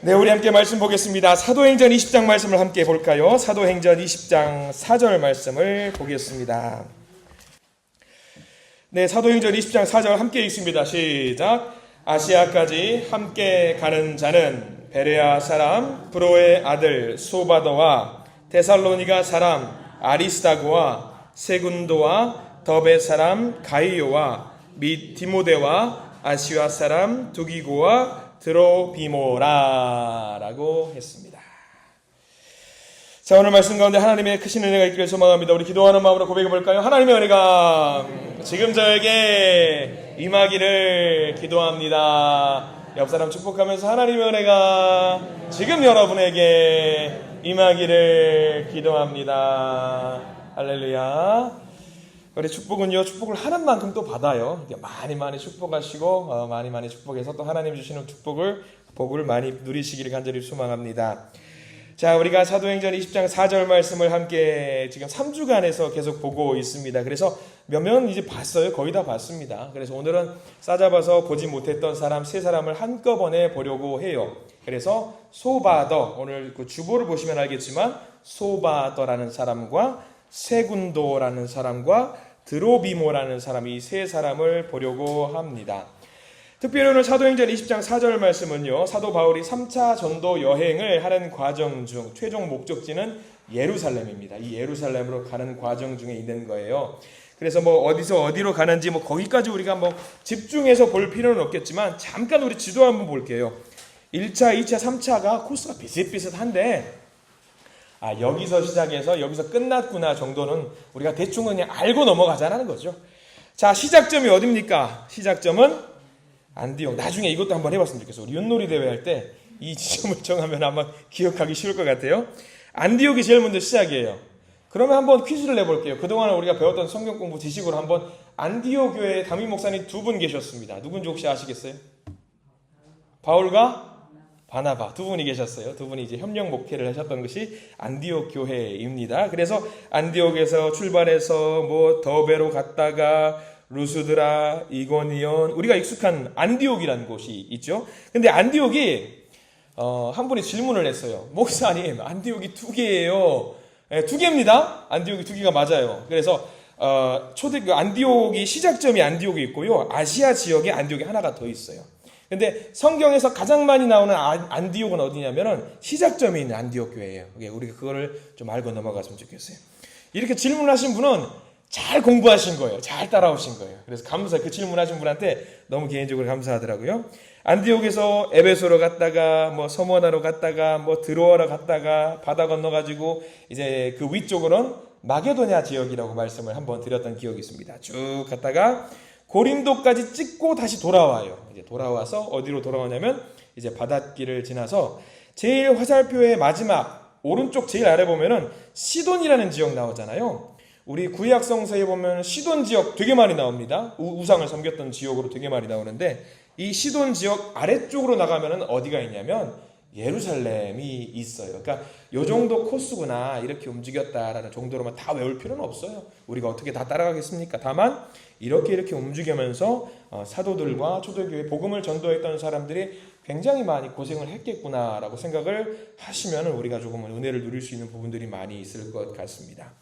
네, 우리 함께 말씀 보겠습니다. 사도행전 20장 말씀을 함께 볼까요? 사도행전 20장 4절 말씀을 보겠습니다. 네, 사도행전 20장 4절 함께 읽습니다. 시작. 아시아까지 함께 가는 자는 베레아 사람 브로의 아들 소바더와 데살로니가 사람 아리스다고와 세군도와 더베 사람 가이오와 및 디모데와 아시아 사람 두기고와 드로비모라라고 했습니다. 자, 오늘 말씀 가운데 하나님의 크신 은혜가 있기를 소망합니다. 우리 기도하는 마음으로 고백해 볼까요? 하나님의 은혜가 지금 저에게 임하기를 기도합니다. 옆 사람 축복하면서 하나님의 은혜가 지금 여러분에게 임하기를 기도합니다. 할렐루야. 우리 축복은요, 축복을 하는 만큼 또 받아요. 많이 축복하시고 많이 축복해서 또 하나님 주시는 복을 많이 누리시기를 간절히 소망합니다. 자, 우리가 사도행전 20장 4절 말씀을 함께 지금 3주간에서 계속 보고 있습니다. 그래서 몇 명은 이제 봤어요. 거의 다 봤습니다. 그래서 오늘은 싸잡아서 보지 못했던 사람 3사람을 한꺼번에 보려고 해요. 그래서 소바더, 오늘 그 주보를 보시면 알겠지만 소바더라는 사람과 세군도라는 사람과 드로비모라는 사람, 이 3사람을 보려고 합니다. 특별히 오늘 사도행전 20장 4절 말씀은요, 사도 바울이 3차 전도 여행을 하는 과정 중 최종 목적지는 예루살렘입니다. 이 예루살렘으로 가는 과정 중에 있는 거예요. 그래서 어디서 어디로 가는지 거기까지 우리가 집중해서 볼 필요는 없겠지만 잠깐 우리 지도 한번 볼게요. 1차, 2차, 3차가 코스가 비슷비슷한데 여기서 시작해서 여기서 끝났구나 정도는 우리가 대충 그냥 알고 넘어가자는 거죠. 자, 시작점이 어딥니까? 시작점은 안디옥. 나중에 이것도 한번 해봤으면 좋겠어요. 우리 윷놀이 대회 할 때 이 지점을 정하면 아마 기억하기 쉬울 것 같아요. 안디옥이 제일 먼저 시작이에요. 그러면 한번 퀴즈를 내볼게요. 그동안 우리가 배웠던 성경 공부 지식으로 한번 안디옥 교회에 담임 목사님 2분 계셨습니다. 누군지 혹시 아시겠어요? 바울과 바나바 2분이 계셨어요. 2분이 이제 협력 목회를 하셨던 것이 안디옥 교회입니다. 그래서 안디옥에서 출발해서 더베로 갔다가 루스드라, 이고니온, 우리가 익숙한 안디옥이라는 곳이 있죠. 근데 안디옥이 한 분이 질문을 했어요. 목사님, 안디옥이 2개예요. 네, 2개입니다. 안디옥이 2개가 맞아요. 그래서 안디옥이 시작점이 안디옥이 있고요. 아시아 지역에 안디옥이 하나가 더 있어요. 근데 성경에서 가장 많이 나오는 안디옥은 어디냐면은 시작점이 있는 안디옥 교회예요. 우리가 그거를 좀 알고 넘어갔으면 좋겠어요. 이렇게 질문하신 분은 잘 공부하신 거예요. 잘 따라오신 거예요. 그래서 그 질문하신 분한테 너무 개인적으로 감사하더라고요. 안디옥에서 에베소로 갔다가 서머나로 갔다가 드로아로 갔다가 바다 건너가지고 이제 그 위쪽으로는 마게도냐 지역이라고 말씀을 한번 드렸던 기억이 있습니다. 쭉 갔다가 고린도까지 찍고 다시 돌아와요. 이제 돌아와서 어디로 돌아오냐면 이제 바닷길을 지나서 제일 화살표의 마지막 오른쪽 제일 아래 보면은 시돈이라는 지역 나오잖아요. 우리 구약 성서에 보면 시돈 지역 되게 많이 나옵니다. 우상을 섬겼던 지역으로 되게 많이 나오는데 이 시돈 지역 아래쪽으로 나가면은 어디가 있냐면 예루살렘이 있어요. 그러니까 요 정도 코스구나 이렇게 움직였다라는 정도로만 다 외울 필요는 없어요. 우리가 어떻게 다 따라가겠습니까? 다만 이렇게 움직이면서 사도들과 초대교회 복음을 전도했던 사람들이 굉장히 많이 고생을 했겠구나라고 생각을 하시면 우리가 조금은 은혜를 누릴 수 있는 부분들이 많이 있을 것 같습니다.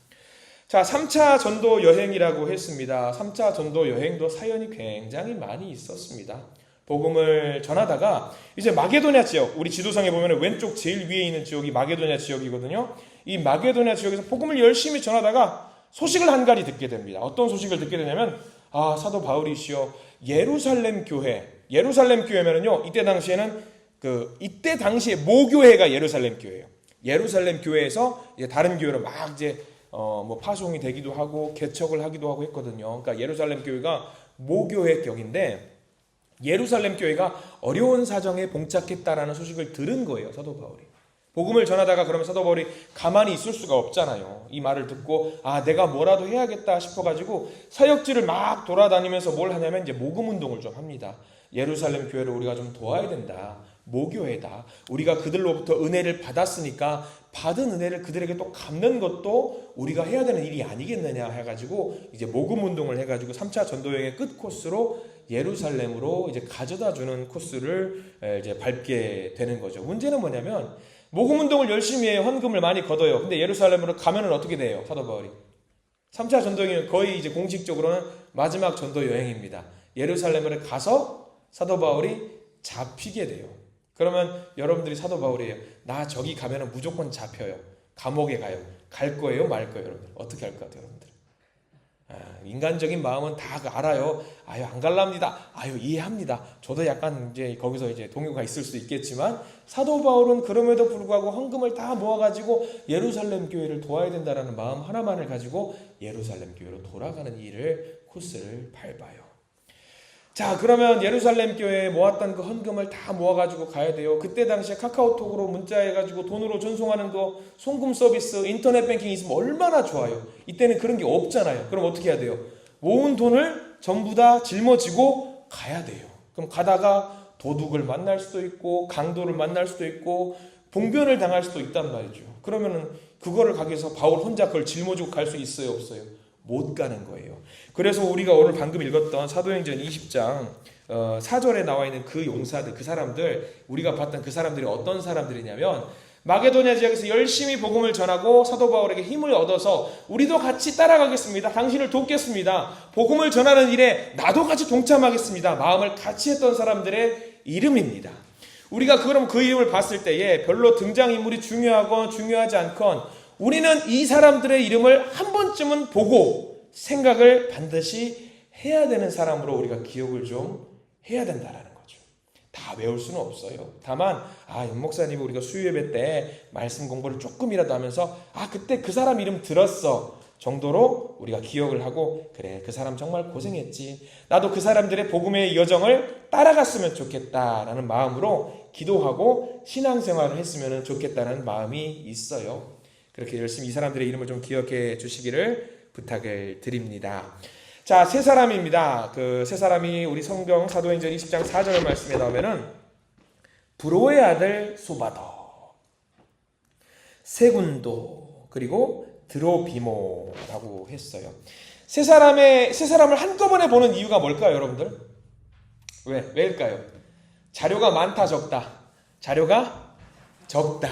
자, 3차 전도 여행이라고 했습니다. 3차 전도 여행도 사연이 굉장히 많이 있었습니다. 복음을 전하다가 이제 마게도냐 지역, 우리 지도상에 보면 왼쪽 제일 위에 있는 지역이 마게도냐 지역이거든요. 이 마게도냐 지역에서 복음을 열심히 전하다가 소식을 한 가지 듣게 됩니다. 어떤 소식을 듣게 되냐면 사도 바울이시여 예루살렘 교회면은요, 이때 당시에 모교회가 예루살렘 교회예요. 예루살렘 교회에서 이제 다른 교회로 막 이제 파송이 되기도 하고 개척을 하기도 하고 했거든요. 그러니까 예루살렘 교회가 모교회 격인데 예루살렘 교회가 어려운 사정에 봉착했다라는 소식을 들은 거예요, 사도 바울이. 복음을 전하다가 그러면 사도 바울이 가만히 있을 수가 없잖아요. 이 말을 듣고 내가 뭐라도 해야겠다 싶어가지고 사역지를 막 돌아다니면서 뭘 하냐면 이제 모금 운동을 좀 합니다. 예루살렘 교회를 우리가 좀 도와야 된다. 모교회다. 우리가 그들로부터 은혜를 받았으니까 받은 은혜를 그들에게 또 갚는 것도 우리가 해야 되는 일이 아니겠느냐 해가지고 이제 모금 운동을 해가지고 3차 전도여행의 끝 코스로 예루살렘으로 이제 가져다 주는 코스를 이제 밟게 되는 거죠. 문제는 뭐냐면 모금 운동을 열심히 해요. 헌금을 많이 걷어요. 근데 예루살렘으로 가면은 어떻게 돼요? 사도 바울이 3차 전도여행은 거의 이제 공식적으로는 마지막 전도 여행입니다. 예루살렘을 가서 사도 바울이 잡히게 돼요. 그러면 여러분들이 사도 바울이에요. 나 저기 가면은 무조건 잡혀요. 감옥에 가요. 갈 거예요, 말 거예요, 여러분들. 어떻게 할 것 같아요, 여러분들? 인간적인 마음은 다 알아요. 아유, 안 갈랍니다. 아유, 이해합니다. 저도 약간 이제 거기서 이제 동요가 있을 수 있겠지만 사도 바울은 그럼에도 불구하고 헌금을 다 모아가지고 예루살렘 교회를 도와야 된다라는 마음 하나만을 가지고 예루살렘 교회로 돌아가는 일을 코스를 밟아요. 자, 그러면 예루살렘 교회에 모았던 그 헌금을 다 모아가지고 가야 돼요. 그때 당시에 카카오톡으로 문자해가지고 돈으로 전송하는 거, 송금 서비스, 인터넷 뱅킹 있으면 얼마나 좋아요. 이때는 그런 게 없잖아요. 그럼 어떻게 해야 돼요? 모은 돈을 전부 다 짊어지고 가야 돼요. 그럼 가다가 도둑을 만날 수도 있고 강도를 만날 수도 있고 봉변을 당할 수도 있단 말이죠. 그러면은 그거를 가기 위해서 바울 혼자 그걸 짊어지고 갈 수 있어요, 없어요? 못 가는 거예요. 그래서 우리가 오늘 방금 읽었던 사도행전 20장 4절에 나와 있는 그 용사들, 그 사람들, 우리가 봤던 그 사람들이 어떤 사람들이냐면 마게도냐 지역에서 열심히 복음을 전하고 사도 바울에게 힘을 얻어서 우리도 같이 따라가겠습니다. 당신을 돕겠습니다. 복음을 전하는 일에 나도 같이 동참하겠습니다. 마음을 같이 했던 사람들의 이름입니다. 우리가 그럼 그 이름을 봤을 때에 별로 등장인물이 중요하건 중요하지 않건 우리는 이 사람들의 이름을 한 번쯤은 보고 생각을 반드시 해야 되는 사람으로 우리가 기억을 좀 해야 된다라는 거죠. 다 외울 수는 없어요. 다만 윤 목사님이 우리가 수요예배 때 말씀 공부를 조금이라도 하면서 그때 그 사람 이름 들었어 정도로 우리가 기억을 하고 그래 그 사람 정말 고생했지. 나도 그 사람들의 복음의 여정을 따라갔으면 좋겠다라는 마음으로 기도하고 신앙생활을 했으면 좋겠다는 마음이 있어요. 그렇게 열심히 이 사람들의 이름을 좀 기억해 주시기를 부탁을 드립니다. 자, 세 사람입니다. 그 세 사람이 우리 성경 사도행전 20장 4절 말씀에 나오면은 브로의 아들 소바더, 세군도, 그리고 드로비모라고 했어요. 세 사람을 한꺼번에 보는 이유가 뭘까요, 여러분들? 왜일까요? 자료가 많다, 적다. 자료가 적다.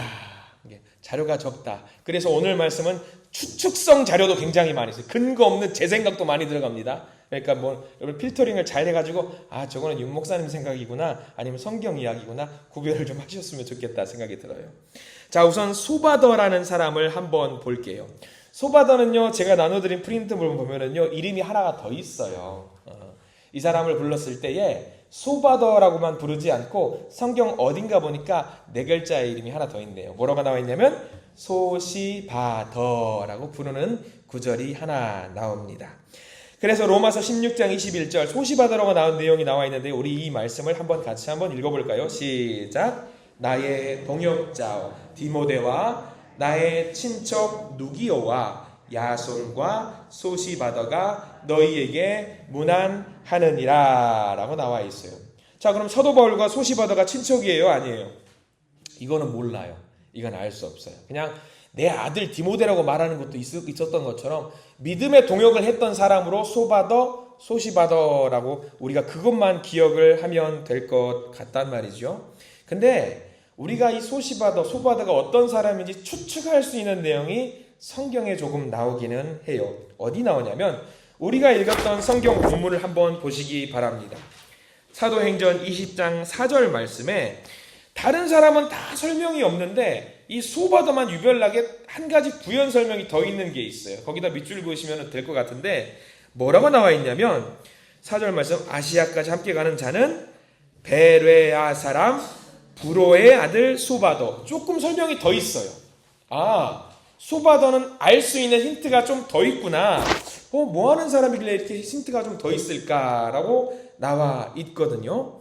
자료가 적다. 그래서 오늘 말씀은 추측성 자료도 굉장히 많이 있어요. 근거 없는 제 생각도 많이 들어갑니다. 그러니까 여러분 필터링을 잘 해가지고 저거는 윤 목사님 생각이구나 아니면 성경 이야기구나 구별을 좀 하셨으면 좋겠다 생각이 들어요. 자, 우선 소바더라는 사람을 한번 볼게요. 소바더는요, 제가 나눠드린 프린트물 보면은요, 이름이 하나가 더 있어요. 이 사람을 불렀을 때에 소바더라고만 부르지 않고 성경 어딘가 보니까 4글자의 이름이 하나 더 있네요. 뭐라고 나와 있냐면 소시바더라고 부르는 구절이 하나 나옵니다. 그래서 로마서 16장 21절 소시바더라고 나온 내용이 나와 있는데 우리 이 말씀을 같이 한번 읽어볼까요? 시작. 나의 동역자 디모데와 나의 친척 누기오와 야손과 소시바더가 너희에게 문안하느니라 라고 나와 있어요. 자, 그럼 사도 바울과 소시바더가 친척이에요? 아니에요? 이거는 몰라요. 이건 알 수 없어요. 그냥 내 아들 디모데라고 말하는 것도 있었던 것처럼 믿음의 동역을 했던 사람으로 소바더, 소시바더라고 우리가 그것만 기억을 하면 될 것 같단 말이죠. 근데 우리가 이 소바더가 어떤 사람인지 추측할 수 있는 내용이 성경에 조금 나오기는 해요. 어디 나오냐면 우리가 읽었던 성경 본문을 한번 보시기 바랍니다. 사도행전 20장 4절 말씀에 다른 사람은 다 설명이 없는데 이 소바더만 유별나게 한 가지 부연 설명이 더 있는 게 있어요. 거기다 밑줄 그으시면 될 것 같은데 뭐라고 나와 있냐면 4절 말씀 아시아까지 함께 가는 자는 베레아 사람 브로의 아들 소바더. 조금 설명이 더 있어요. 소바더는 알 수 있는 힌트가 좀 더 있구나. 뭐 하는 사람이길래 이렇게 힌트가 좀 더 있을까라고 나와 있거든요.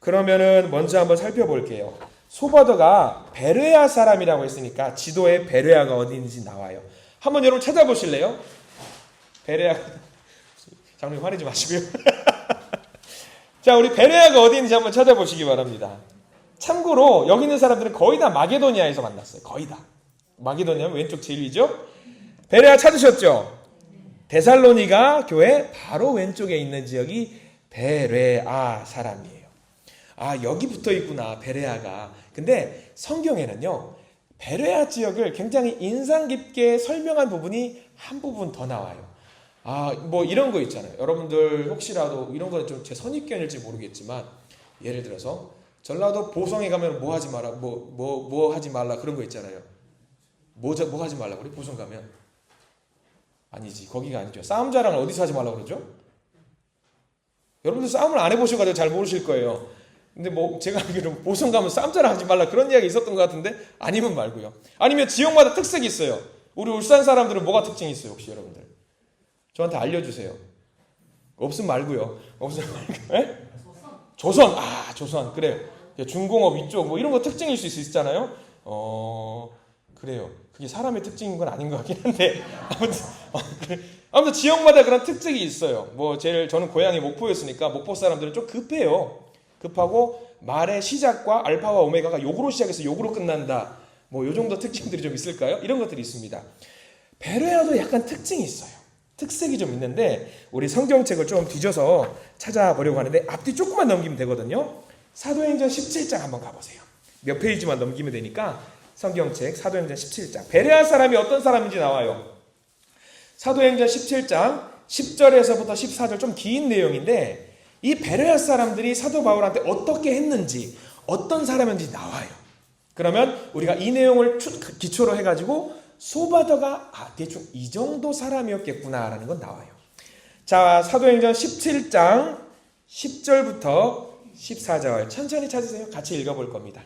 그러면은 먼저 한번 살펴볼게요. 소바더가 베레아 사람이라고 했으니까 지도에 베레아가 어디 있는지 나와요. 한번 여러분 찾아보실래요? 베레아 장로님 화내지 마시고요. 자, 우리 베레아가 어디 있는지 한번 찾아보시기 바랍니다. 참고로 여기 있는 사람들은 거의 다 마게도니아에서 만났어요. 거의 다. 마게도니아 왼쪽 제일 위죠. 베레아 찾으셨죠? 데살로니가 교회 바로 왼쪽에 있는 지역이 베레아 사람이에요. 아, 여기 붙어 있구나, 베레아가. 근데 성경에는요, 베레아 지역을 굉장히 인상 깊게 설명한 부분이 한 부분 더 나와요. 아, 뭐 이런 거 있잖아요. 여러분들 혹시라도 이런 거는 좀 제 선입견일지 모르겠지만, 예를 들어서 전라도 보성에 가면 뭐 하지 마라, 뭐 하지 말라 그런 거 있잖아요. 뭐 하지 말라 그래? 보성 가면? 아니지, 거기가 아니죠. 싸움 자랑을 어디서 하지 말라 그러죠? 여러분들 싸움을 안 해보셔가지고 잘 모르실 거예요. 근데 뭐 제가 알기로 보성 가면 싸움 자랑 하지 말라 그런 이야기 있었던 것 같은데, 아니면 말고요. 아니면 지역마다 특색이 있어요. 우리 울산 사람들은 뭐가 특징이 있어요, 혹시 여러분들? 저한테 알려주세요. 없음 말고요. 없음 말고. 에? 조선. 아, 조선. 그래요. 중공업 이쪽 뭐 이런 거 특징일 수 있잖아요. 그래요. 그게 사람의 특징인 건 아닌 것 같긴 한데 아무튼 지역마다 그런 특색이 있어요. 뭐 저는 고향이 목포였으니까 목포 사람들은 좀 급해요. 급하고 말의 시작과 알파와 오메가가 욕으로 시작해서 욕으로 끝난다. 뭐 요 정도 특징들이 좀 있을까요? 이런 것들이 있습니다. 베레아도 약간 특징이 있어요. 특색이 좀 있는데 우리 성경책을 좀 뒤져서 찾아보려고 하는데 앞뒤 조금만 넘기면 되거든요. 사도행전 17장 한번 가보세요. 몇 페이지만 넘기면 되니까 성경책 사도행전 17장. 베레아 사람이 어떤 사람인지 나와요. 사도행전 17장 10절에서부터 14절 좀 긴 내용인데 이 베레아 사람들이 사도 바울한테 어떻게 했는지 어떤 사람인지 나와요. 그러면 우리가 이 내용을 기초로 해가지고 소바더가 대충 이 정도 사람이었겠구나라는 건 나와요. 자, 사도행전 17장 10절부터 14절 천천히 찾으세요. 같이 읽어볼 겁니다.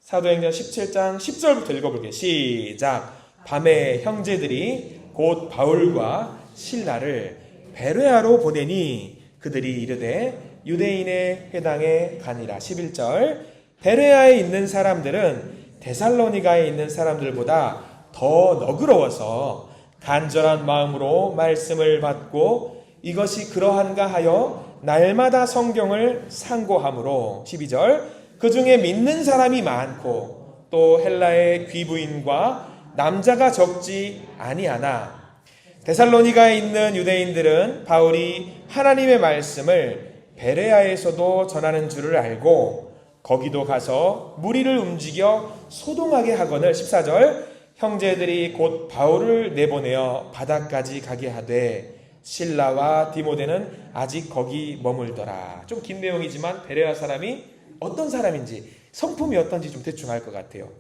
사도행전 17장 10절부터 읽어볼게요. 시작. 밤에 형제들이 곧 바울과 실라를 베레아로 보내니 그들이 이르되 유대인의 회당에 가니라. 11절. 베레아에 있는 사람들은 데살로니가에 있는 사람들보다 더 너그러워서 간절한 마음으로 말씀을 받고 이것이 그러한가 하여 날마다 성경을 상고하므로. 12절. 그 중에 믿는 사람이 많고 또 헬라의 귀부인과 남자가 적지 아니하나 데살로니가에 있는 유대인들은 바울이 하나님의 말씀을 베레아에서도 전하는 줄을 알고 거기도 가서 무리를 움직여 소동하게 하거늘. 14절. 형제들이 곧 바울을 내보내어 바다까지 가게 하되 실라와 디모데는 아직 거기 머물더라. 좀 긴 내용이지만 베레아 사람이 어떤 사람인지 성품이 어떤지 좀 대충 알 것 같아요.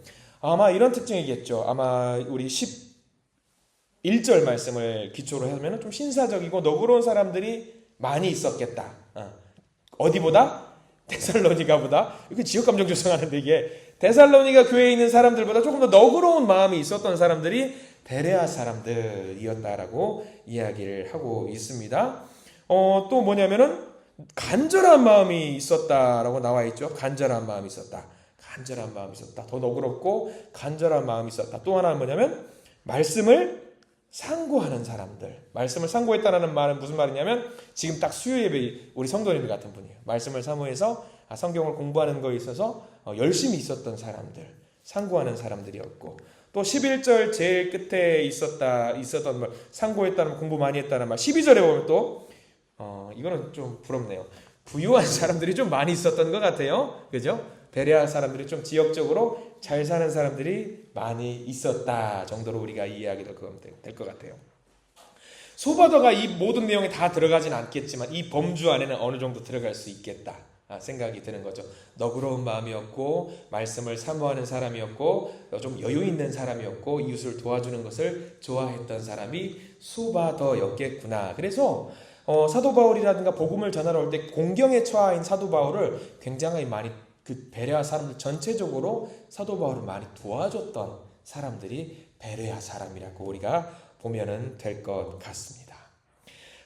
아마 이런 특징이겠죠. 아마 우리 11절 말씀을 기초로 하면 좀 신사적이고 너그러운 사람들이 많이 있었겠다. 어디보다? 데살로니가보다. 이게 지역감정 조성하는데 이게 데살로니가 교회에 있는 사람들보다 조금 더 너그러운 마음이 있었던 사람들이 베레아 사람들이었다라고 이야기를 하고 있습니다. 또 뭐냐면은 간절한 마음이 있었다라고 나와 있죠. 간절한 마음이 있었다. 간절한 마음이 있었다. 더 너그럽고 간절한 마음이 있었다. 또 하나는 뭐냐면 말씀을 상고하는 사람들. 말씀을 상고했다는 말은 무슨 말이냐면 지금 딱 수요 예배 우리 성도님들 같은 분이에요. 말씀을 사모해서 성경을 공부하는 거에 있어서 열심히 있었던 사람들, 상고하는 사람들이었고 또 11절 제일 끝에 있었던 말, 상고했다는 공부 많이 했다는 말. 12절에 보면 또 이거는 좀 부럽네요. 부유한 사람들이 좀 많이 있었던 것 같아요. 그죠? 베레아 사람들이 좀 지역적으로 잘 사는 사람들이 많이 있었다 정도로 우리가 이해하게 될 것 같아요. 소바더가 이 모든 내용에 다 들어가진 않겠지만 이 범주 안에는 어느 정도 들어갈 수 있겠다 생각이 드는 거죠. 너그러운 마음이었고 말씀을 사모하는 사람이었고 좀 여유 있는 사람이었고 이웃을 도와주는 것을 좋아했던 사람이 소바더였겠구나. 그래서 사도 바울이라든가 복음을 전하러 올 때 공경에 처한 사도 바울을 굉장히 많이 그 베레아 사람들 전체적으로 사도 바울을 많이 도와줬던 사람들이 베레아 사람이라고 우리가 보면은 될 것 같습니다.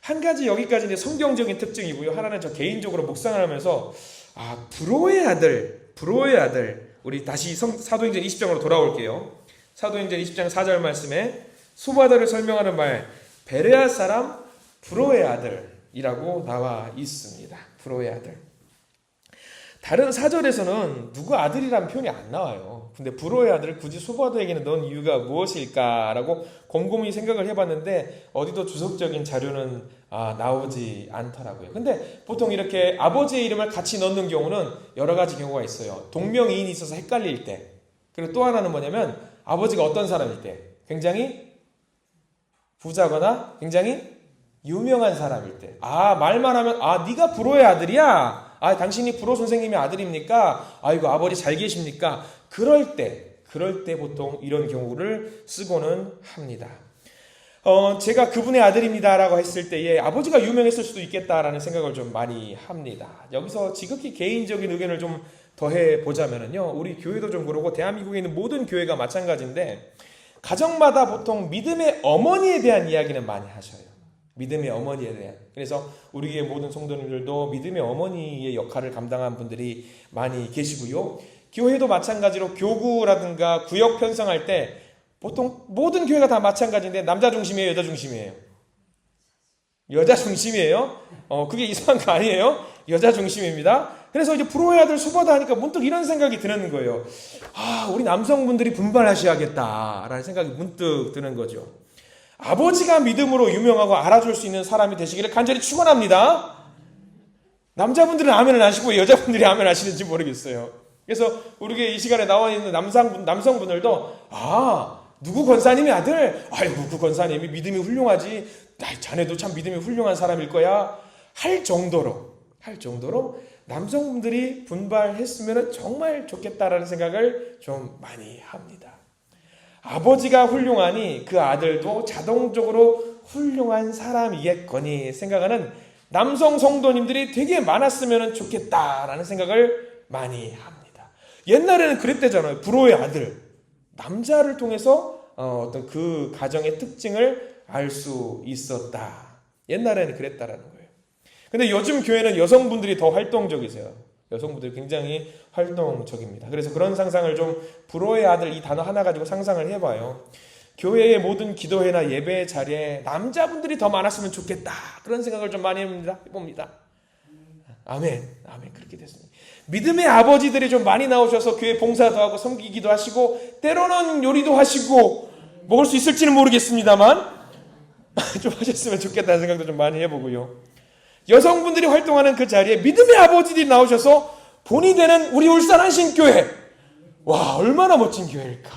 한 가지 여기까지 이제 성경적인 특징이고요. 하나는 저 개인적으로 묵상을 하면서 브로의 아들 우리 다시 사도행전 20장으로 돌아올게요. 사도행전 20장 4절 말씀에 소바더를 설명하는 말 베레아 사람 브로의 아들이라고 나와 있습니다. 브로의 아들. 다른 사절에서는 누구 아들이라는 표현이 안 나와요. 근데 브로의 아들을 굳이 소바더에게는 넣은 이유가 무엇일까라고 곰곰이 생각을 해봤는데 어디도 주석적인 자료는 나오지 않더라고요. 근데 보통 이렇게 아버지의 이름을 같이 넣는 경우는 여러 가지 경우가 있어요. 동명이인이 있어서 헷갈릴 때, 그리고 또 하나는 뭐냐면 아버지가 어떤 사람일 때, 굉장히 부자거나 굉장히 유명한 사람일 때, 말만 하면 네가 브로의 아들이야? 당신이 브로 선생님의 아들입니까? 아이고 아버지 잘 계십니까? 그럴 때 보통 이런 경우를 쓰고는 합니다. 제가 그분의 아들입니다라고 했을 때에 아버지가 유명했을 수도 있겠다라는 생각을 좀 많이 합니다. 여기서 지극히 개인적인 의견을 좀 더해 보자면은요, 우리 교회도 좀 그러고 대한민국에 있는 모든 교회가 마찬가지인데, 가정마다 보통 믿음의 어머니에 대한 이야기는 많이 하셔요. 믿음의 어머니에 대한. 그래서 우리 교회 모든 성도님들도 믿음의 어머니의 역할을 감당한 분들이 많이 계시고요. 교회도 마찬가지로 교구라든가 구역 편성할 때 보통 모든 교회가 다 마찬가지인데 남자 중심이에요, 여자 중심이에요? 여자 중심이에요. 그게 이상한 거 아니에요? 여자 중심입니다. 그래서 이제 브로의 아들 소바다 하니까 문득 이런 생각이 드는 거예요. 우리 남성분들이 분발하셔야겠다라는 생각이 문득 드는 거죠. 아버지가 믿음으로 유명하고 알아줄 수 있는 사람이 되시기를 간절히 축원합니다. 남자분들은 아멘을 하시고 왜 여자분들이 아멘 하시는지 모르겠어요. 그래서 우리 이 시간에 나와 있는 남성분들도 누구 권사님의 아들? 아이고 그 권사님이 믿음이 훌륭하지. 자네도 참 믿음이 훌륭한 사람일 거야. 할 정도로 남성분들이 분발했으면 정말 좋겠다라는 생각을 좀 많이 합니다. 아버지가 훌륭하니 그 아들도 자동적으로 훌륭한 사람이겠거니 생각하는 남성 성도님들이 되게 많았으면 좋겠다라는 생각을 많이 합니다. 옛날에는 그랬대잖아요. 브로의 아들, 남자를 통해서 어떤 그 가정의 특징을 알 수 있었다. 옛날에는 그랬다라는 거예요. 근데 요즘 교회는 여성분들이 더 활동적이세요. 여성분들이 굉장히 활동적입니다. 그래서 그런 상상을 좀 브로의 아들 이 단어 하나 가지고 상상을 해봐요. 교회의 모든 기도회나 예배 자리에 남자분들이 더 많았으면 좋겠다. 그런 생각을 좀 많이 해봅니다. 아멘. 그렇게 됐습니다. 믿음의 아버지들이 좀 많이 나오셔서 교회 봉사도 하고 섬기기도 하시고 때로는 요리도 하시고 먹을 수 있을지는 모르겠습니다만 좀 하셨으면 좋겠다는 생각도 좀 많이 해보고요. 여성분들이 활동하는 그 자리에 믿음의 아버지들이 나오셔서 본이 되는 우리 울산 한신교회, 와 얼마나 멋진 교회일까.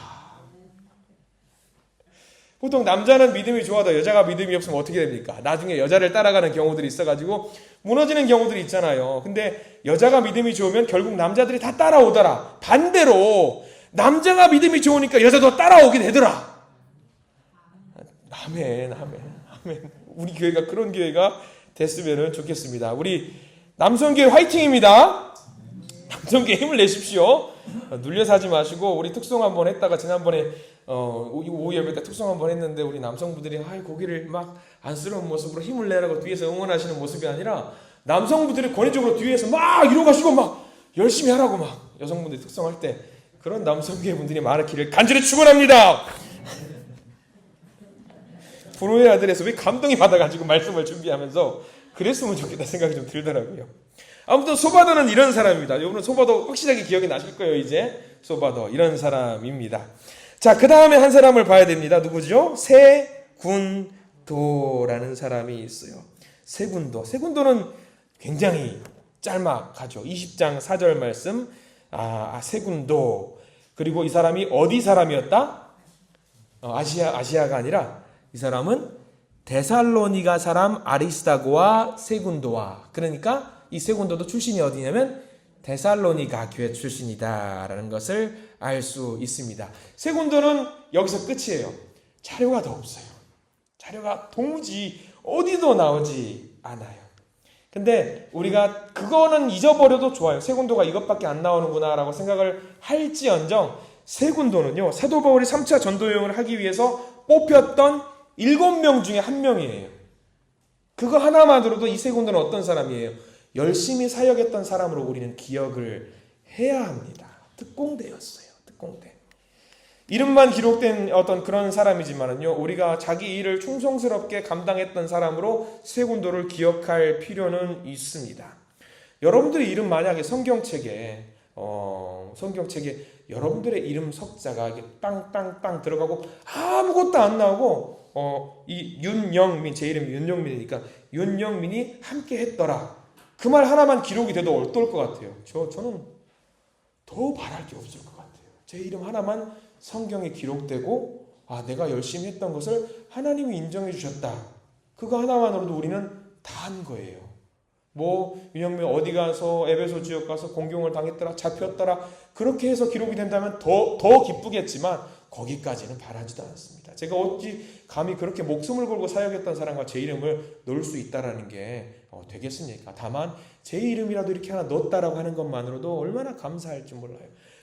보통 남자는 믿음이 좋아도 여자가 믿음이 없으면 어떻게 됩니까? 나중에 여자를 따라가는 경우들이 있어가지고 무너지는 경우들이 있잖아요. 근데 여자가 믿음이 좋으면 결국 남자들이 다 따라오더라. 반대로 남자가 믿음이 좋으니까 여자도 따라오게 되더라. 아멘. 우리 교회가 그런 교회가 됐으면 좋겠습니다. 우리 남성교회 화이팅입니다. 남성교회 힘을 내십시오. 눌려 사지 마시고 우리 특송 한번 했다가 지난번에 오후 예배 때 특송 한번 했는데 우리 남성분들이 고기를 막 안쓰러운 모습으로 힘을 내라고 뒤에서 응원하시는 모습이 아니라 남성분들이 권위적으로 뒤에서 막 이러가시고 막 열심히 하라고 막 여성분들이 특송할 때 그런 남성교회 분들이 많기를 간절히 축원합니다. 브로의 아들에서 왜 감동이 받아가지고 말씀을 준비하면서 그랬으면 좋겠다 생각이 좀 들더라고요. 아무튼 소바더는 이런 사람입니다. 여러분 소바더 확실하게 기억이 나실 거예요. 이제 소바더 이런 사람입니다. 자, 그 다음에 한 사람을 봐야 됩니다. 누구죠? 세군도라는 사람이 있어요. 세군도는 굉장히 짤막하죠. 20장 4절 말씀. 세군도. 그리고 이 사람이 어디 사람이었다? 아시아가 아니라 이 사람은 데살로니가 사람 아리스다고와 세군도와, 그러니까 이 세군도도 출신이 어디냐면 데살로니가 교회 출신이다라는 것을 알 수 있습니다. 세군도는 여기서 끝이에요. 자료가 더 없어요. 자료가 도무지 어디도 나오지 않아요. 근데 우리가 그거는 잊어버려도 좋아요. 세군도가 이것밖에 안 나오는구나라고 생각을 할지언정 세군도는요, 사도 바울이 3차 전도 여행을 하기 위해서 뽑혔던 7명 중에 한 명이에요. 그거 하나만으로도 이 세군도는 어떤 사람이에요? 열심히 사역했던 사람으로 우리는 기억을 해야 합니다. 특공대였어요. 특공대. 이름만 기록된 어떤 그런 사람이지만은요, 우리가 자기 일을 충성스럽게 감당했던 사람으로 세군도를 기억할 필요는 있습니다. 여러분들의 이름 만약에 성경책에 여러분들의 이름 석자가 이렇게 빵빵빵 들어가고 아무것도 안 나오고 이 윤영민, 제 이름이 윤영민이니까 윤영민이 함께 했더라, 그 말 하나만 기록이 돼도 어떨 것 같아요? 저는 더 바랄 게 없을 것 같아요. 제 이름 하나만 성경에 기록되고 내가 열심히 했던 것을 하나님이 인정해 주셨다, 그거 하나만으로도 우리는 다 한 거예요. 윤영민 어디 가서 에베소 지역 가서 공경을 당했더라, 잡혔더라, 그렇게 해서 기록이 된다면 더 기쁘겠지만 거기까지는 바라지도 않습니다. 제가 어찌 감히 그렇게 목숨을 걸고 사역했던 사람과 제 이름을 넣을 수 있다라는 게 되겠습니까? 다만 제 이름이라도 이렇게 하나 넣었다라고 하는 것만으로도 얼마나 감사할지 몰라요.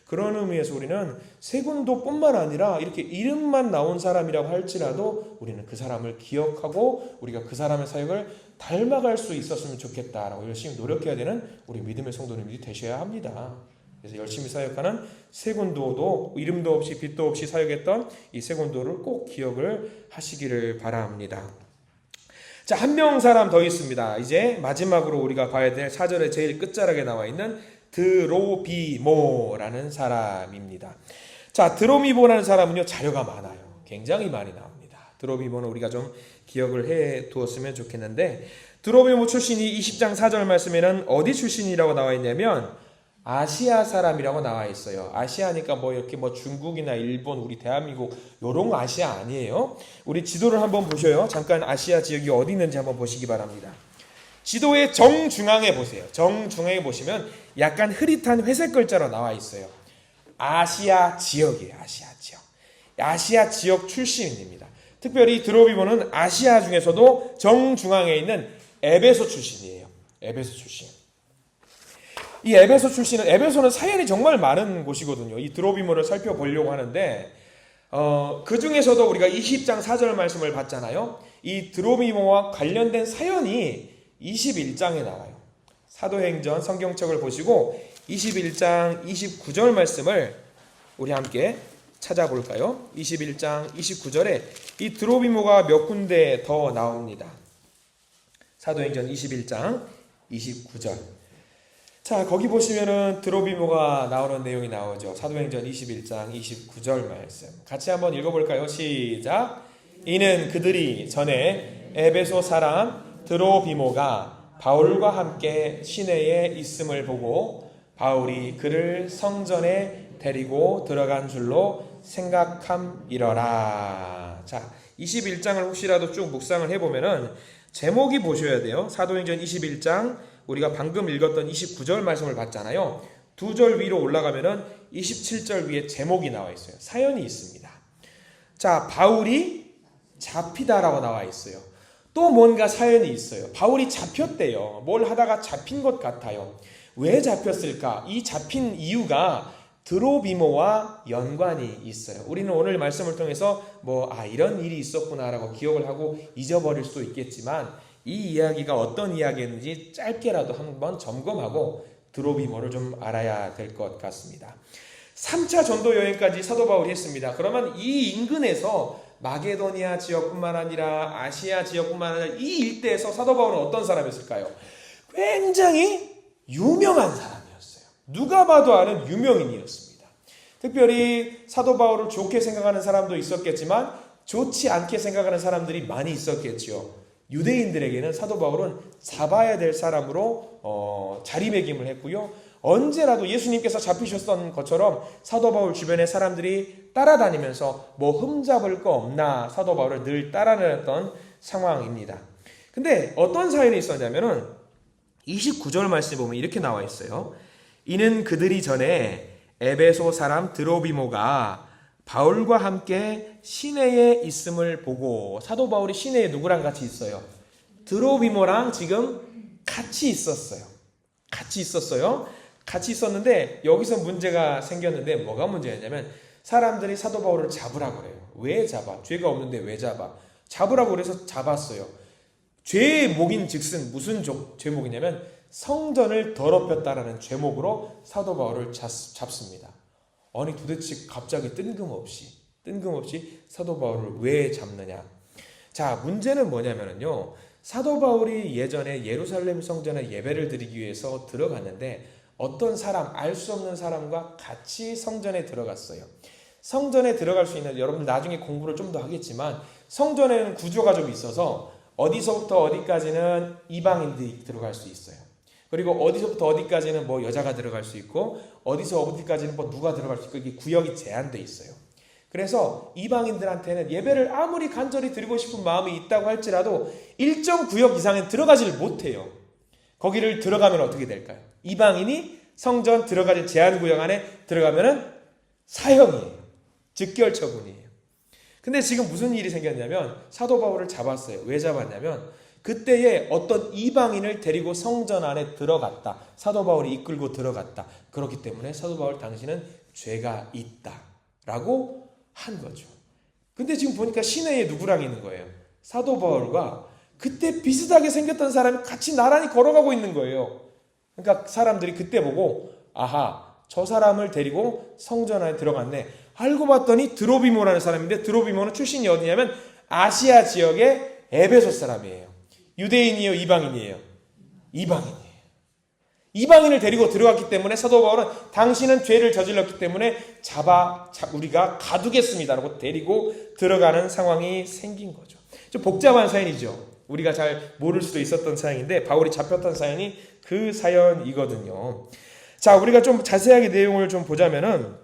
그런 의미에서 우리는 세군도뿐만 아니라 이렇게 이름만 나온 사람이라고 할지라도 우리는 그 사람을 기억하고 우리가 그 사람의 사역을 닮아갈 수 있었으면 좋겠다라고 열심히 노력해야 되는 우리 믿음의 성도님들이 되셔야 합니다. 그래서 열심히 사역하는 세군도도 이름도 없이 빛도 없이 사역했던 이 세군도를 꼭 기억을 하시기를 바랍니다. 자, 한 명 사람 더 있습니다. 이제 마지막으로 우리가 봐야 될 4절의 제일 끝자락에 나와 있는 드로비모라는 사람입니다. 자, 드로비모라는 사람은요, 자료가 많아요. 굉장히 많이 나옵니다. 드로비모는 우리가 좀 기억을 해 두었으면 좋겠는데, 드로비모 출신이 20장 4절 말씀에는 어디 출신이라고 나와 있냐면 아시아 사람이라고 나와 있어요. 아시아니까 이렇게 중국이나 일본, 우리 대한민국 요런 아시아 아니에요. 우리 지도를 한번 보셔요. 잠깐 아시아 지역이 어디 있는지 한번 보시기 바랍니다. 지도의 정중앙에 보세요. 정중앙에 보시면 약간 흐릿한 회색 글자로 나와 있어요. 아시아 지역이에요. 아시아 지역. 아시아 지역 출신입니다. 특별히 드로비모는 아시아 중에서도 정중앙에 있는 에베소 출신이에요. 에베소 출신. 이 에베소는 사연이 정말 많은 곳이거든요. 이 드로비모를 살펴보려고 하는데 그 중에서도 우리가 20장 4절 말씀을 봤잖아요. 이 드로비모와 관련된 사연이 21장에 나와요. 사도행전 성경책을 보시고 21장 29절 말씀을 우리 함께 찾아볼까요? 21장 29절에 이 드로비모가 몇 군데 더 나옵니다. 사도행전 21장 29절. 자, 거기 보시면은 드로비모가 나오는 내용이 나오죠. 사도행전 21장 29절 말씀. 같이 한번 읽어볼까요? 시작. 이는 그들이 전에 에베소 사람 드로비모가 바울과 함께 시내에 있음을 보고 바울이 그를 성전에 데리고 들어간 줄로 생각함이러라. 자, 21장을 혹시라도 쭉 묵상을 해보면은 제목이 보셔야 돼요. 사도행전 21장 우리가 방금 읽었던 29절 말씀을 봤잖아요. 두 절 위로 올라가면은 27절 위에 제목이 나와 있어요. 사연이 있습니다. 자, 바울이 잡히다라고 나와 있어요. 또 뭔가 사연이 있어요. 바울이 잡혔대요. 뭘 하다가 잡힌 것 같아요. 왜 잡혔을까? 이 잡힌 이유가 드로비모와 연관이 있어요. 우리는 오늘 말씀을 통해서 이런 일이 있었구나라고 기억을 하고 잊어버릴 수도 있겠지만 이 이야기가 어떤 이야기였는지 짧게라도 한번 점검하고 드로비모를 좀 알아야 될 것 같습니다. 3차 전도 여행까지 사도 바울이 했습니다. 그러면 이 인근에서 마게도니아 지역뿐만 아니라 아시아 지역뿐만 아니라 이 일대에서 사도 바울은 어떤 사람이었을까요? 굉장히 유명한 사람이었어요. 누가 봐도 아는 유명인이었습니다. 특별히 사도 바울을 좋게 생각하는 사람도 있었겠지만 좋지 않게 생각하는 사람들이 많이 있었겠죠. 유대인들에게는 사도 바울은 잡아야 될 사람으로 자리매김을 했고요. 언제라도 예수님께서 잡히셨던 것처럼 사도 바울 주변에 사람들이 따라다니면서 흠잡을 거 없나 사도 바울을 늘 따라다녔던 상황입니다. 근데 어떤 사연이 있었냐면은 29절 말씀에 보면 이렇게 나와 있어요. 이는 그들이 전에 에베소 사람 드로비모가 바울과 함께 시내에 있음을 보고, 사도 바울이 시내에 누구랑 같이 있어요? 드로비모랑 지금 같이 있었어요. 같이 있었는데 여기서 문제가 생겼는데 뭐가 문제였냐면 사람들이 사도 바울을 잡으라고 그래요. 왜 잡아? 죄가 없는데 왜 잡아? 잡으라고 그래서 잡았어요. 죄목인 즉슨 무슨 죄목이냐면 성전을 더럽혔다라는 죄목으로 사도 바울을 잡습니다. 아니 도대체 갑자기 뜬금없이 사도 바울을 왜 잡느냐? 자, 문제는 뭐냐면요. 사도 바울이 예전에 예루살렘 성전에 예배를 드리기 위해서 들어갔는데 어떤 사람, 알 수 없는 사람과 같이 성전에 들어갔어요. 성전에 들어갈 수 있는, 여러분 나중에 공부를 좀 더 하겠지만 성전에는 구조가 좀 있어서 어디서부터 어디까지는 이방인들이 들어갈 수 있어요. 그리고 어디서부터 어디까지는 뭐 여자가 들어갈 수 있고 어디서 어디까지는 뭐 누가 들어갈 수 있고 이게 구역이 제한되어 있어요. 그래서 이방인들한테는 예배를 아무리 간절히 드리고 싶은 마음이 있다고 할지라도 일정 구역 이상은 들어가지를 못해요. 거기를 들어가면 어떻게 될까요? 이방인이 성전 들어가지 제한 구역 안에 들어가면은 사형이에요. 즉결 처분이에요. 근데 지금 무슨 일이 생겼냐면 사도 바울을 잡았어요. 왜 잡았냐면 그때에 어떤 이방인을 데리고 성전 안에 들어갔다. 사도 바울이 이끌고 들어갔다. 그렇기 때문에 사도 바울 당신은 죄가 있다라고 한 거죠. 근데 지금 보니까 시내에 누구랑 있는 거예요? 사도 바울과 그때 비슷하게 생겼던 사람이 같이 나란히 걸어가고 있는 거예요. 그러니까 사람들이 그때 보고 아하, 저 사람을 데리고 성전 안에 들어갔네. 알고 봤더니 드로비모라는 사람인데 드로비모는 출신이 어디냐면 아시아 지역의 에베소 사람이에요. 유대인이에요? 이방인이에요? 이방인이에요. 이방인을 데리고 들어갔기 때문에 사도 바울은 당신은 죄를 저질렀기 때문에 우리가 가두겠습니다라고 데리고 들어가는 상황이 생긴 거죠. 좀 복잡한 사연이죠. 우리가 잘 모를 수도 있었던 사연인데 바울이 잡혔던 사연이 그 사연이거든요. 자, 우리가 좀 자세하게 내용을 좀 보자면은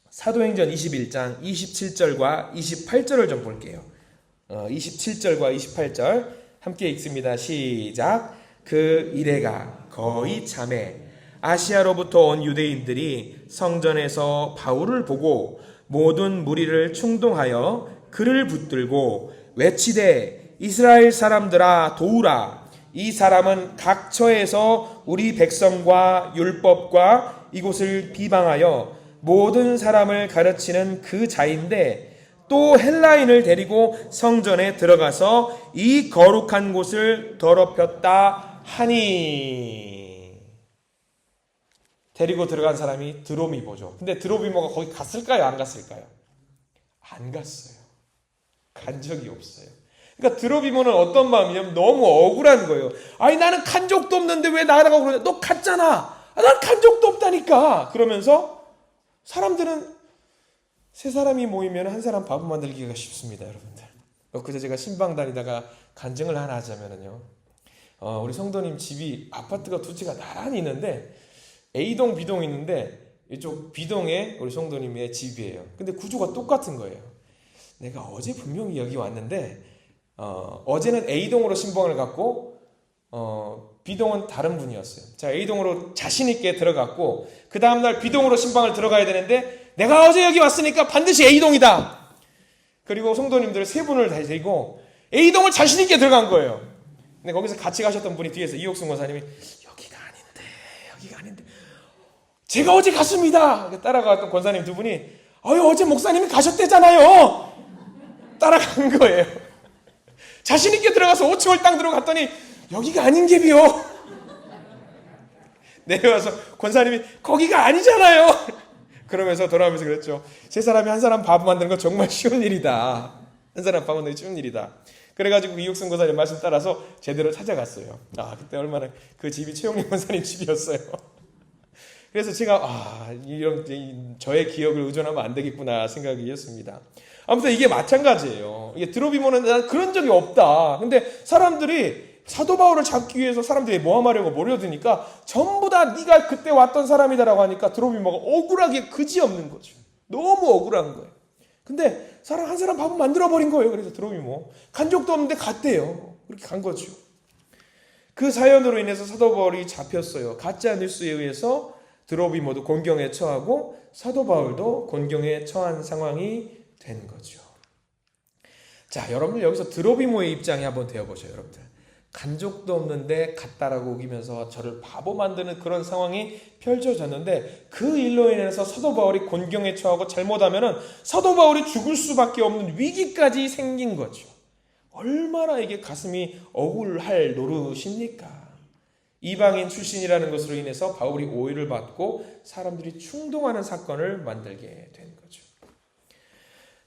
사도행전 21장 27절과 28절을 좀 볼게요. 27절과 28절 함께 읽습니다. 시작. 그 이래가 거의 참에 아시아로부터 온 유대인들이 성전에서 바울을 보고 모든 무리를 충동하여 그를 붙들고 외치되 이스라엘 사람들아 도우라. 이 사람은 각처에서 우리 백성과 율법과 이곳을 비방하여 모든 사람을 가르치는 그 자인데 또 헬라인을 데리고 성전에 들어가서 이 거룩한 곳을 더럽혔다 하니. 데리고 들어간 사람이 드로미모죠. 근데 드로미모가 거기 갔을까요? 안 갔을까요? 안 갔어요. 간 적이 없어요. 그러니까 드로미모는 어떤 마음이냐면 너무 억울한 거예요. 아니 나는 간 적도 없는데 왜 나가라고 그러냐. 너 갔잖아. 난 간 적도 없다니까. 그러면서 사람들은 세 사람이 모이면 한 사람 바보 만들기가 쉽습니다, 여러분들. 그래서 제가 신방 다니다가 간증을 하나 하자면요. 우리 성도님 집이 아파트가 두 채가 나란히 있는데 A동, B동 있는데 이쪽 B동에 우리 성도님의 집이에요. 근데 구조가 똑같은 거예요. 내가 어제 분명히 여기 왔는데 어제는 A동으로 신방을 갔고 B동은 다른 분이었어요. 자, A동으로 자신 있게 들어갔고 그 다음날 B동으로 신방을 들어가야 되는데 내가 어제 여기 왔으니까 반드시 A동이다. 그리고 성도님들 세 분을 다 데리고 A동을 자신 있게 들어간 거예요. 근데 거기서 같이 가셨던 분이 뒤에서 이옥순 권사님이 여기가 아닌데 제가 어제 갔습니다. 따라갔던 권사님 두 분이 어제 목사님이 가셨대잖아요. 따라간 거예요. 자신 있게 들어가서 5층을 땅 들어갔더니 여기가 아닌 게비요. 내려와서 권사님이 거기가 아니잖아요. 그러면서 돌아오면서 그랬죠. 세 사람이 한 사람 바보 만드는 건 정말 쉬운 일이다. 한 사람 바보 만드는 게 쉬운 일이다. 그래가지고 이육순 권사님 말씀 따라서 제대로 찾아갔어요. 그때 얼마나 그 집이 최용림 권사님 집이었어요. 그래서 제가 이런 저의 기억을 의존하면 안 되겠구나 생각이었습니다. 아무튼 이게 마찬가지예요. 이게 드로비모는 난 그런 적이 없다. 근데 사람들이 사도 바울을 잡기 위해서 사람들이 모함하려고 몰려드니까 전부 다 네가 그때 왔던 사람이다라고 하니까 드로비모가 억울하게 그지없는 거죠. 너무 억울한 거예요. 근데 한 사람 바보 만들어버린 거예요. 그래서 드로비모 간 적도 없는데 갔대요. 그렇게 간 거죠. 그 사연으로 인해서 사도 바울이 잡혔어요. 가짜 뉴스에 의해서 드로비모도 곤경에 처하고 사도 바울도 곤경에 처한 상황이 된 거죠. 자, 여러분들 여기서 드로비모의 입장에 한번 되어보셔요. 여러분들 간 적도 없는데 갔다라고 우기면서 저를 바보 만드는 그런 상황이 펼쳐졌는데 그 일로 인해서 사도 바울이 곤경에 처하고 잘못하면은 사도 바울이 죽을 수밖에 없는 위기까지 생긴 거죠. 얼마나 이게 가슴이 억울할 노릇입니까? 이방인 출신이라는 것으로 인해서 바울이 오해를 받고 사람들이 충동하는 사건을 만들게 된 거죠.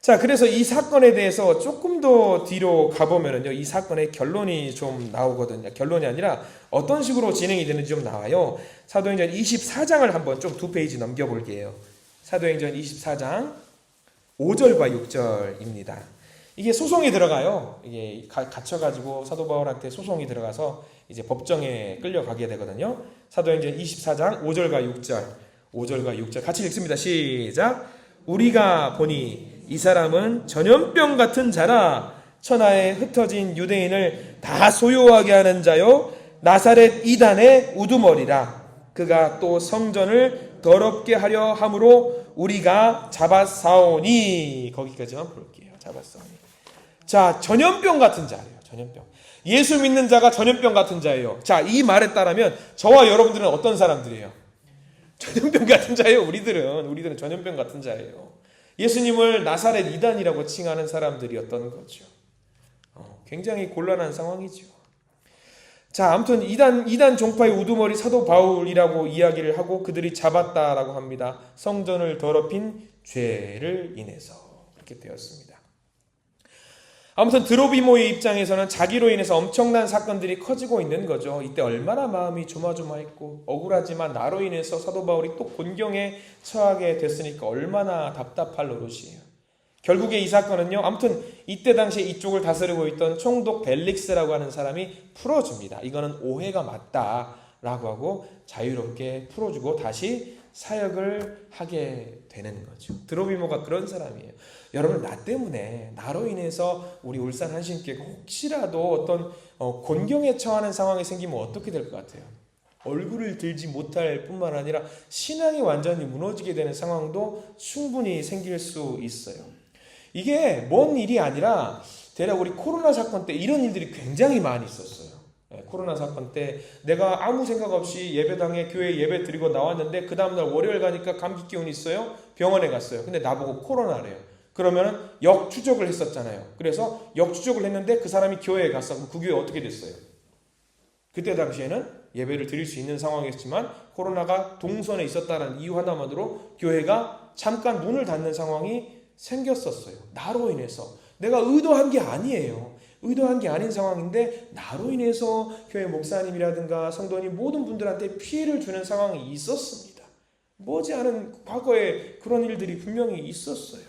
자, 그래서 이 사건에 대해서 조금 더 뒤로 가보면은요, 이 사건의 결론이 좀 나오거든요. 결론이 아니라 어떤 식으로 진행이 되는지 좀 나와요. 사도행전 24장을 한번 좀 두 페이지 넘겨볼게요. 사도행전 24장 5절과 6절입니다. 이게 소송이 들어가요. 이게 갇혀가지고 사도 바울한테 소송이 들어가서 이제 법정에 끌려가게 되거든요. 사도행전 24장 5절과 6절, 5절과 6절 같이 읽습니다. 시작. 우리가 보니 이 사람은 전염병 같은 자라. 천하에 흩어진 유대인을 다 소요하게 하는 자요, 나사렛 이단의 우두머리라. 그가 또 성전을 더럽게 하려 함으로 우리가 잡아싸오니. 거기까지만 볼게요. 잡아싸오니. 자, 전염병 같은 자예요. 전염병. 예수 믿는 자가 전염병 같은 자예요. 자, 이 말에 따르면 저와 여러분들은 어떤 사람들이에요? 전염병 같은 자예요. 우리들은 전염병 같은 자예요. 예수님을 나사렛 이단이라고 칭하는 사람들이었던 거죠. 굉장히 곤란한 상황이죠. 자, 아무튼 이단 종파의 우두머리 사도 바울이라고 이야기를 하고 그들이 잡았다라고 합니다. 성전을 더럽힌 죄를 인해서 그렇게 되었습니다. 아무튼 드로비모의 입장에서는 자기로 인해서 엄청난 사건들이 커지고 있는 거죠. 이때 얼마나 마음이 조마조마했고 억울하지만 나로 인해서 사도 바울이 또 곤경에 처하게 됐으니까 얼마나 답답할 노릇이에요. 결국에 이 사건은요, 아무튼 이때 당시에 이쪽을 다스리고 있던 총독 벨릭스라고 하는 사람이 풀어줍니다. 이거는 오해가 맞다라고 하고 자유롭게 풀어주고 다시 사역을 하게 되는 거죠. 드로비모가 그런 사람이에요. 여러분, 나 때문에, 나로 인해서 우리 울산 한신교회가 혹시라도 어떤 곤경에 처하는 상황이 생기면 어떻게 될 것 같아요? 얼굴을 들지 못할 뿐만 아니라 신앙이 완전히 무너지게 되는 상황도 충분히 생길 수 있어요. 이게 먼 일이 아니라 대략 우리 코로나 사건 때 이런 일들이 굉장히 많이 있었어요. 코로나 사건 때 내가 아무 생각 없이 예배당에 교회 예배 드리고 나왔는데 그 다음날 월요일 가니까 감기 기운이 있어요. 병원에 갔어요. 근데 나보고 코로나래요. 그러면은 역추적을 했었잖아요. 그래서 역추적을 했는데 그 사람이 교회에 갔어. 그럼 그 교회 어떻게 됐어요? 그때 당시에는 예배를 드릴 수 있는 상황이었지만 코로나가 동선에 있었다는 이유 하나만으로 교회가 잠깐 문을 닫는 상황이 생겼었어요. 나로 인해서. 내가 의도한 게 아니에요. 의도한 게 아닌 상황인데 나로 인해서 교회 목사님이라든가 성도님 모든 분들한테 피해를 주는 상황이 있었습니다. 머지않은 과거에 그런 일들이 분명히 있었어요.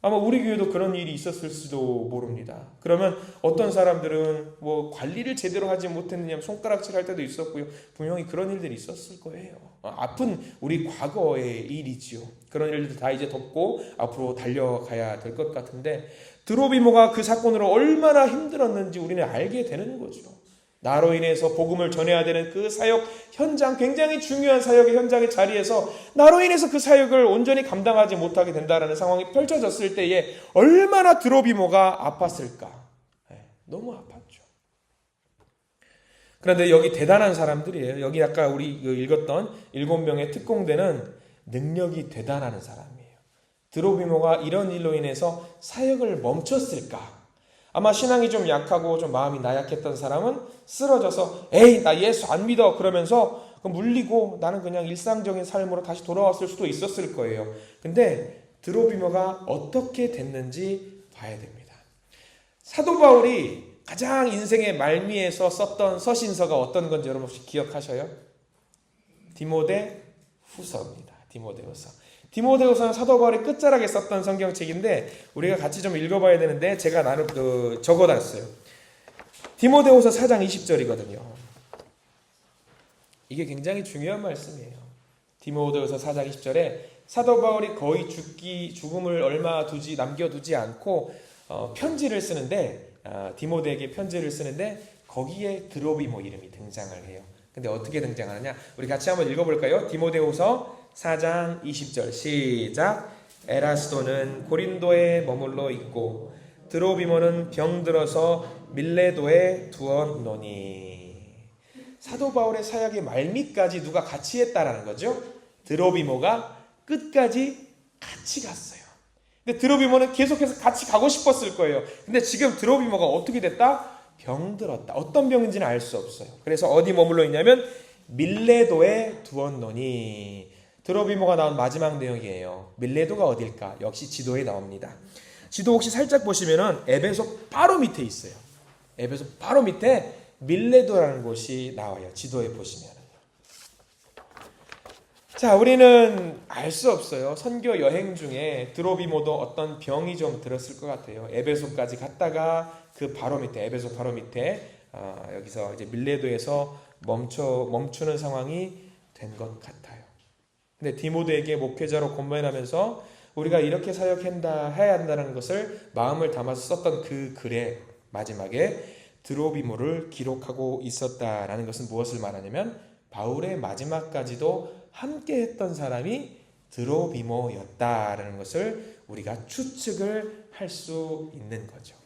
아마 우리 교회도 그런 일이 있었을지도 모릅니다. 그러면 어떤 사람들은 뭐 관리를 제대로 하지 못했느냐 손가락질 할 때도 있었고요. 분명히 그런 일들이 있었을 거예요. 아픈 우리 과거의 일이지요. 그런 일들 다 이제 덮고 앞으로 달려가야 될 것 같은데 드로비모가 그 사건으로 얼마나 힘들었는지 우리는 알게 되는 거죠. 나로 인해서 복음을 전해야 되는 그 사역 현장, 굉장히 중요한 사역의 현장의 자리에서 나로 인해서 그 사역을 온전히 감당하지 못하게 된다는 상황이 펼쳐졌을 때에 얼마나 드로비모가 아팠을까. 너무 아팠죠. 그런데 여기 대단한 사람들이에요. 여기 아까 우리 읽었던 7명의 특공대는 능력이 대단한 사람이에요. 드로비모가 이런 일로 인해서 사역을 멈췄을까? 아마 신앙이 좀 약하고 좀 마음이 나약했던 사람은 쓰러져서 에이 나 예수 안 믿어 그러면서 물리고 나는 그냥 일상적인 삶으로 다시 돌아왔을 수도 있었을 거예요. 근데 드로비모가 어떻게 됐는지 봐야 됩니다. 사도 바울이 가장 인생의 말미에서 썼던 서신서가 어떤 건지 여러분 혹시 기억하셔요? 디모데 후서입니다. 디모데후서. 디모데후서는 사도 바울이 끝자락에 썼던 성경책인데 우리가 같이 좀 읽어봐야 되는데 제가 적어놨어요. 디모데후서 4장 20절이거든요. 이게 굉장히 중요한 말씀이에요. 디모데후서 4장 20절에 사도 바울이 거의 죽음을 얼마 남겨두지 않고 편지를 쓰는데 디모데에게 편지를 쓰는데 거기에 드로비모 이름이 등장을 해요. 근데 어떻게 등장하느냐? 우리 같이 한번 읽어볼까요? 디모데후서 4장 20절 시작. 에라스도는 고린도에 머물러 있고 드로비모는 병들어서 밀레도에 두었노니. 사도 바울의 사역의 말미까지 누가 같이 했다라는 거죠? 드로비모가 끝까지 같이 갔어요. 근데 드로비모는 계속해서 같이 가고 싶었을 거예요. 근데 지금 드로비모가 어떻게 됐다? 병들었다. 어떤 병인지는 알 수 없어요. 그래서 어디 머물러 있냐면 밀레도에 두었노니. 드로비모가 나온 마지막 내용이에요. 밀레도가 어딜까? 역시 지도에 나옵니다. 지도 혹시 살짝 보시면은 에베소 바로 밑에 있어요. 에베소 바로 밑에 밀레도라는 곳이 나와요. 지도에 보시면. 자, 우리는 알 수 없어요. 선교 여행 중에 드로비모도 어떤 병이 좀 들었을 것 같아요. 에베소까지 갔다가 그 바로 밑에, 에베소 바로 밑에 여기서 이제 밀레도에서 멈추는 상황이 된 것 같아요. 근데 디모데에게 목회자로 권면하면서 우리가 이렇게 사역해야 한다는 것을 마음을 담아서 썼던 그 글의 마지막에 드로비모를 기록하고 있었다라는 것은 무엇을 말하냐면 바울의 마지막까지도 함께 했던 사람이 드로비모였다라는 것을 우리가 추측을 할 수 있는 거죠.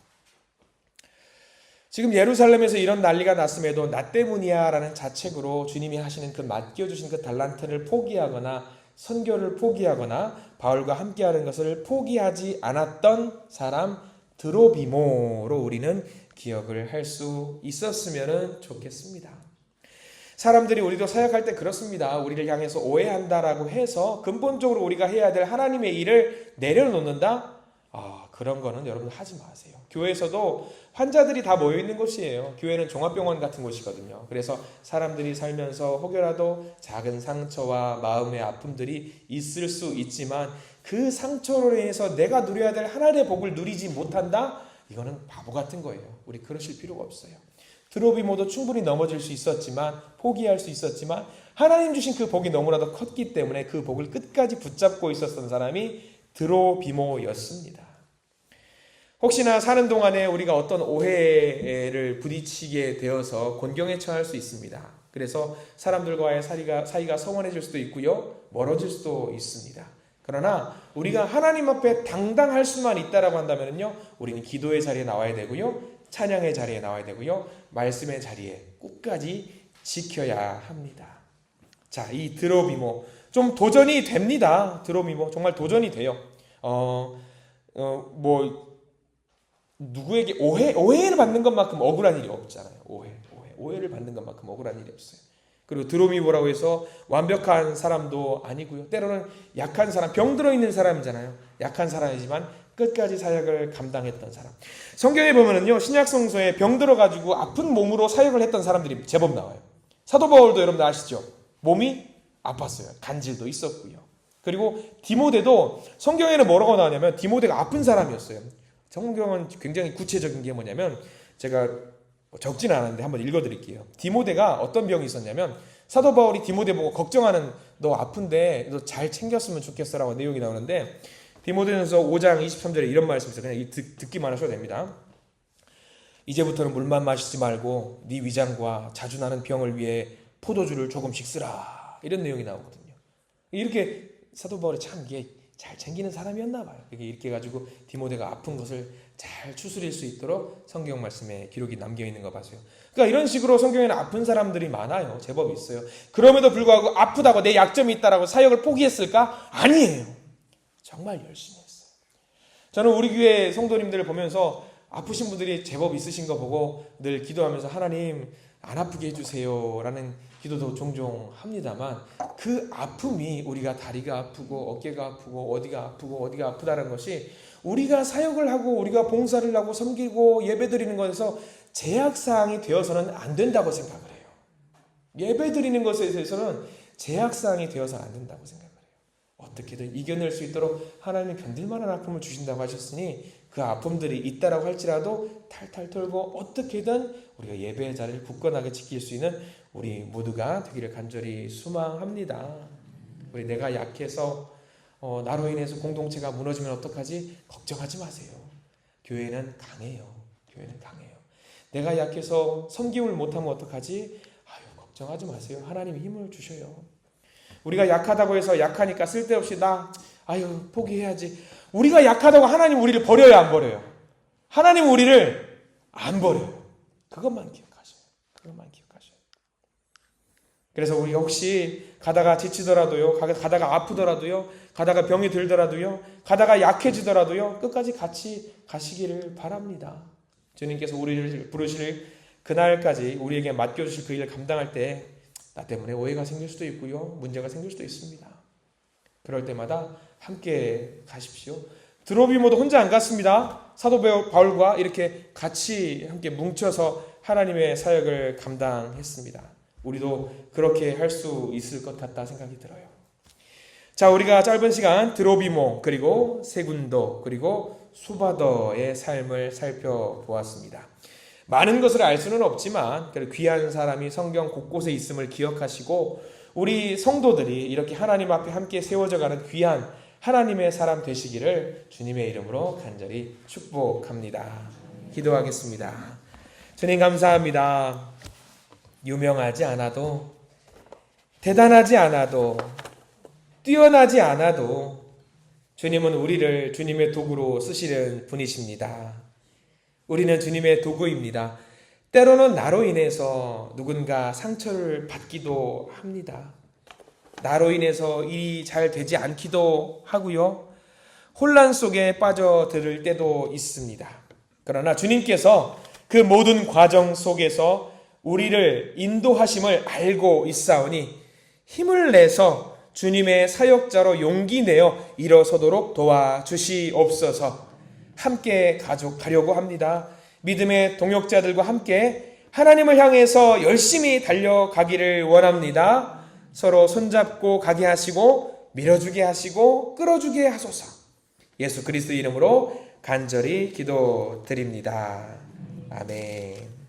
지금 예루살렘에서 이런 난리가 났음에도 나 때문이야 라는 자책으로 주님이 하시는 그 맡겨주신 그 달란트를 포기하거나 선교를 포기하거나 바울과 함께하는 것을 포기하지 않았던 사람 드로비모로 우리는 기억을 할 수 있었으면 좋겠습니다. 사람들이 우리도 사역할 때 그렇습니다. 우리를 향해서 오해한다라고 해서 근본적으로 우리가 해야 될 하나님의 일을 내려놓는다? 그런 거는 여러분 하지 마세요. 교회에서도 환자들이 다 모여있는 곳이에요. 교회는 종합병원 같은 곳이거든요. 그래서 사람들이 살면서 혹여라도 작은 상처와 마음의 아픔들이 있을 수 있지만 그 상처로 인해서 내가 누려야 될 하나님의 복을 누리지 못한다? 이거는 바보 같은 거예요. 우리 그러실 필요가 없어요. 드로비모도 충분히 넘어질 수 있었지만 포기할 수 있었지만 하나님 주신 그 복이 너무나도 컸기 때문에 그 복을 끝까지 붙잡고 있었던 사람이 드로비모였습니다. 혹시나 사는 동안에 우리가 어떤 오해를 부딪히게 되어서 곤경에 처할 수 있습니다. 그래서 사람들과의 사이가 서운해질 수도 있고요. 멀어질 수도 있습니다. 그러나 우리가 하나님 앞에 당당할 수만 있다라고 한다면요, 우리는 기도의 자리에 나와야 되고요, 찬양의 자리에 나와야 되고요, 말씀의 자리에 끝까지 지켜야 합니다. 자, 이 드로비모 좀 도전이 됩니다. 드로비모 정말 도전이 돼요. 누구에게 오해를 받는 것만큼 억울한 일이 없잖아요. 오해를 받는 것만큼 억울한 일이 없어요. 그리고 드로비모라고 해서 완벽한 사람도 아니고요. 때로는 약한 사람, 병 들어있는 사람이잖아요. 약한 사람이지만 끝까지 사역을 감당했던 사람. 성경에 보면은요, 신약 성서에 병 들어가지고 아픈 몸으로 사역을 했던 사람들이 제법 나와요. 사도 바울도 여러분들 아시죠? 몸이 아팠어요. 간질도 있었고요. 그리고 디모데도 성경에는 뭐라고 나오냐면 디모데가 아픈 사람이었어요. 성경은 굉장히 구체적인 게 뭐냐면 제가 적지는 않았는데 한번 읽어드릴게요. 디모데가 어떤 병이 있었냐면 사도 바울이 디모데 보고 걱정하는 너 아픈데 너 잘 챙겼으면 좋겠어 라고 내용이 나오는데 디모데전서 5장 23절에 이런 말씀이 있어요. 그냥 듣기만 하셔도 됩니다. 이제부터는 물만 마시지 말고 네 위장과 자주 나는 병을 위해 포도주를 조금씩 쓰라. 이런 내용이 나오거든요. 이렇게 사도 바울이 참 이게 잘 챙기는 사람이었나 봐요. 이렇게 해가지고 디모데가 아픈 것을 잘 추스릴 수 있도록 성경 말씀에 기록이 남겨 있는 거 봐서요. 그러니까 이런 식으로 성경에는 아픈 사람들이 많아요. 제법 있어요. 그럼에도 불구하고 아프다고 내 약점이 있다라고 사역을 포기했을까? 아니에요. 정말 열심히 했어요. 저는 우리 교회 성도님들을 보면서 아프신 분들이 제법 있으신 거 보고 늘 기도하면서 하나님 안 아프게 해주세요 라는 기도도 종종 합니다만 그 아픔이 우리가 다리가 아프고 어깨가 아프고 어디가 아프다는 것이 우리가 사역을 하고 우리가 봉사를 하고 섬기고 예배드리는 것에서 제약사항이 되어서는 안 된다고 생각을 해요. 예배드리는 것에 대해서는 제약사항이 되어서는 안 된다고 생각을 해요. 어떻게든 이겨낼 수 있도록 하나님이 견딜 만한 아픔을 주신다고 하셨으니 그 아픔들이 있다라고 할지라도 탈탈 털고 어떻게든 우리가 예배의 자리를 굳건하게 지킬 수 있는 우리 모두가 되기를 간절히 소망합니다. 우리 내가 약해서 나로 인해서 공동체가 무너지면 어떡하지? 걱정하지 마세요. 교회는 강해요. 교회는 강해요. 내가 약해서 섬김을 못하면 어떡하지? 걱정하지 마세요. 하나님이 힘을 주셔요. 우리가 약하다고 해서 약하니까 쓸데없이 포기해야지. 우리가 약하다고 하나님 우리를 버려요, 안 버려요? 하나님 우리를 안 버려요. 그것만 기억하셔요. 그래서 우리가 혹시 가다가 지치더라도요, 가다가 아프더라도요, 가다가 병이 들더라도요, 가다가 약해지더라도요, 끝까지 같이 가시기를 바랍니다. 주님께서 우리를 부르실 그날까지 우리에게 맡겨주실 그 일을 감당할 때 나 때문에 오해가 생길 수도 있고요, 문제가 생길 수도 있습니다. 그럴 때마다 함께 가십시오. 드로비모도 혼자 안 갔습니다. 사도 바울과 이렇게 같이 함께 뭉쳐서 하나님의 사역을 감당했습니다. 우리도 그렇게 할 수 있을 것 같다 생각이 들어요. 자, 우리가 짧은 시간 드로비모 그리고 세군도 그리고 수바더의 삶을 살펴보았습니다. 많은 것을 알 수는 없지만 귀한 사람이 성경 곳곳에 있음을 기억하시고 우리 성도들이 이렇게 하나님 앞에 함께 세워져가는 귀한 하나님의 사람 되시기를 주님의 이름으로 간절히 축복합니다. 기도하겠습니다. 주님 감사합니다. 유명하지 않아도 대단하지 않아도 뛰어나지 않아도 주님은 우리를 주님의 도구로 쓰시는 분이십니다. 우리는 주님의 도구입니다. 때로는 나로 인해서 누군가 상처를 받기도 합니다. 나로 인해서 일이 잘 되지 않기도 하고요. 혼란 속에 빠져들 때도 있습니다. 그러나 주님께서 그 모든 과정 속에서 우리를 인도하심을 알고 있사오니 힘을 내서 주님의 사역자로 용기 내어 일어서도록 도와주시옵소서. 함께 가려고 합니다. 믿음의 동역자들과 함께 하나님을 향해서 열심히 달려가기를 원합니다. 서로 손잡고 가게 하시고 밀어주게 하시고 끌어주게 하소서. 예수 그리스도 이름으로 간절히 기도드립니다. 아멘.